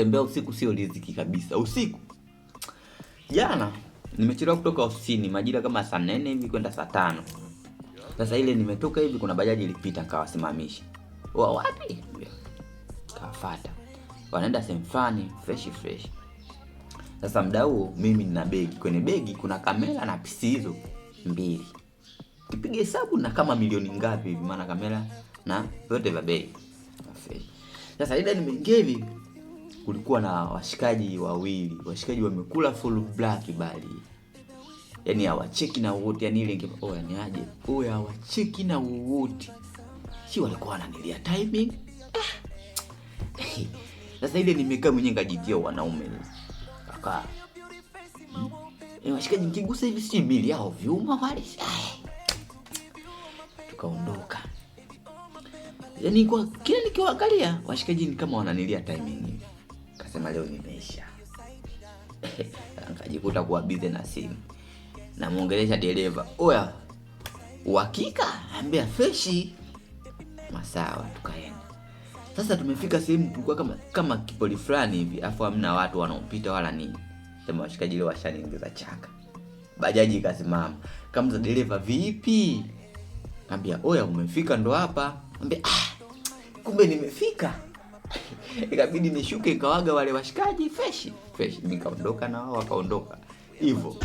kutembea usiku sio riziki kabisa. Usiku jana nimechelewa kutoka ofisini majira kama saa 4 hivi kwenda saa 5. Sasa ile nimetoka hivi kuna bajaji ilipita kawasimamisha. Wapi? Kafuata. Wanaenda sehemu fulani fresh. Sasa muda huo mimi nina begi. Kwenye begi kuna kamera na PC hizo 2. Kipiga hesabu na kama milioni ngapi hivi maana kamera na yote vya bei. Sasa ile nimeingia hivi kulikuwa na washikaji wawili. Washikaji wamekula full black bali. Yaani hawacheki na wote, yani ile ni aje? Hawacheki na wote. Si walikuwa wananilia timing. Sasa ile nimekaa mwenyewe ngajitia wanaume. Kaka. Washikaji nikigusa hivi si mili yao vyuma wale. Tukaondoka. Yaani kwa kila nikiwaangalia washikaji ni kama wananilia timing. Kasema leo nimeisha. Nikajikuta kuwa busy na simu. Namuongelesha dereva. Oya. Uhakika? Ambia freshi. Masawa tukaenda. Sasa tumefika sehemu tulikuwa kama kipoli fulani hivi, afu hamna watu wanaopita wala nini. Sema washikaji leo washaniingiza chaka. Bajaji ikasimama. Kama dereva vipi? Ambia oya umefika ndo hapa. Ambia kumbe nimefika. Ikabidi nishuke nikawaga wale washikaji fresh. Nikaondoka na wao wakaondoka. Hivyo.